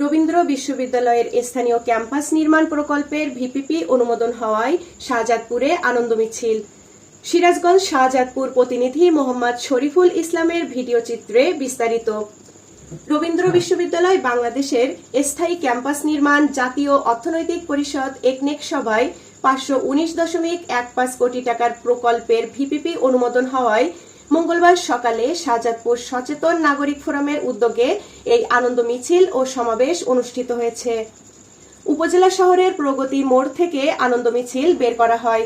রবীন্দ্র বিশ্ববিদ্যালয়ের স্থানীয় ক্যাম্পাস নির্মাণ প্রকল্পের ভিপিপি অনুমোদন হওয়ায় শাহজাদপুরে আনন্দ মিছিল। সিরাজগঞ্জ শাহজাদপুর প্রতিনিধি মোহাম্মদ শরীফুল ইসলামের ভিডিও চিত্রে বিস্তারিত। রবীন্দ্র বিশ্ববিদ্যালয় বাংলাদেশের স্থায়ী ক্যাম্পাস নির্মাণ জাতীয় অর্থনৈতিক পরিষদ একনেক সভায় 519.15 কোটি টাকার প্রকল্পের ভিপিপি অনুমোদন হওয়ায় মঙ্গলবার সকালে শাহজাদপুর সচেতন নাগরিক ফোরামের উদ্যোগে এই আনন্দ মিছিল ও সমাবেশ অনুষ্ঠিত হয়েছে। উপজেলা শহরের প্রগতি মোড় থেকে আনন্দ মিছিল বের করা হয়।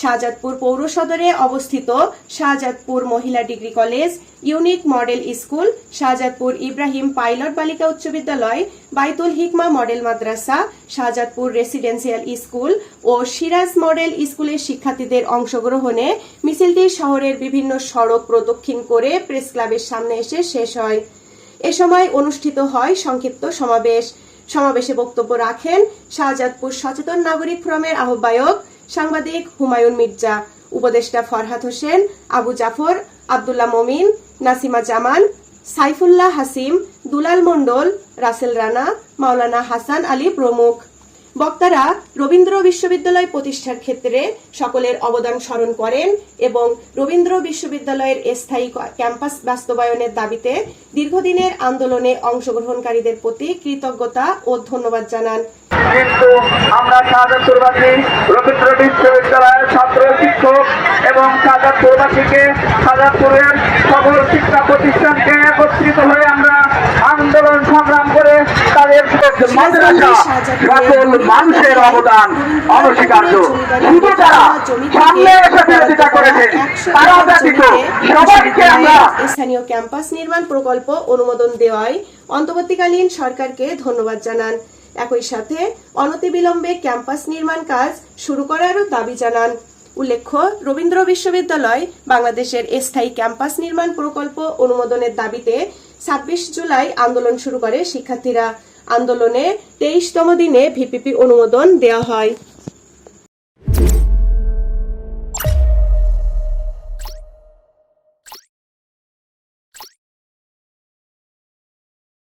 শাহজাদপুর পৌর সদরে অবস্থিত শাহজাদপুর মহিলা degree college, unique model school, Shahjadpur Ibrahim pilot বালিকা উচ্চ বিদ্যালয়, বাইতুল হিকমা মডেল মাদ্রাসা, শাহজাদপুর রেসিডেন্সিয়াল স্কুল ও সিরাজ মডেল স্কুলের শিক্ষার্থীদের অংশগ্রহণে মিছিলটি শহরের বিভিন্ন সড়ক প্রদক্ষিণ করে প্রেস ক্লাবের সামনে এসে শেষ হয়। এ সময় অনুষ্ঠিত হয় সংক্ষিপ্ত সমাবেশে বক্তব্য রাখেন শাহজাদপুর সচেতন নাগরিক ফোরামের আহ্বায়ক সাংবাদিক হুমায়ুন মির্জা, উপদেষ্টা ফরহাদ হোসেন, আবু জাফর, আব্দুল্লাহ মমিন, নাসিমা জামান, সাইফুল্লাহ হাসিম, দুলাল মণ্ডল, রাসেল রানা, মাওলানা হাসান আলী প্রমুখ। বক্তারা রবীন্দ্র বিশ্ববিদ্যালয় প্রতিষ্ঠার ক্ষেত্রে সকলের অবদান স্মরণ করেন এবং রবীন্দ্র বিশ্ববিদ্যালয়ের স্থায়ী ক্যাম্পাস বাস্তবায়নের দাবিতে দীর্ঘদিনের আন্দোলনে অংশগ্রহণকারীদের প্রতি কৃতজ্ঞতা ও ধন্যবাদ জানান। কিন্তু আমরা শাহজাদপুরবাসী, রবীন্দ্র বিশ্ববিদ্যালয়ের ছাত্র শিক্ষক এবং শাহজাদপুরবাসীকে, শাহজাদপুরের সকল শিক্ষা প্রতিষ্ঠানকে একত্রিত হয়ে আমরা আন্দোলন সংগ্রাম করে তাদের মানুষের অবদান অনস্বীকার্য। শুধু যারা সামনে এসে বিরোধিতা করেছেন তারা ব্যতীত সবাইকে আমরা স্থানীয় ক্যাম্পাস নির্মাণ প্রকল্প অনুমোদন দেওয়ায় অন্তর্বর্তীকালীন সরকারকে ধন্যবাদ জানান। একই সাথে অনতিবিলম্বে ক্যাম্পাস নির্মাণ কাজ শুরু করারও দাবি জানান। উল্লেখ্য, রবীন্দ্র বিশ্ববিদ্যালয় বাংলাদেশের স্থায়ী ক্যাম্পাস নির্মাণ প্রকল্প অনুমোদনের দাবিতে 26 জুলাই আন্দোলন শুরু করে শিক্ষার্থীরা। আন্দোলনে 23তম দিনে ভিপিপি অনুমোদন দেওয়া হয়।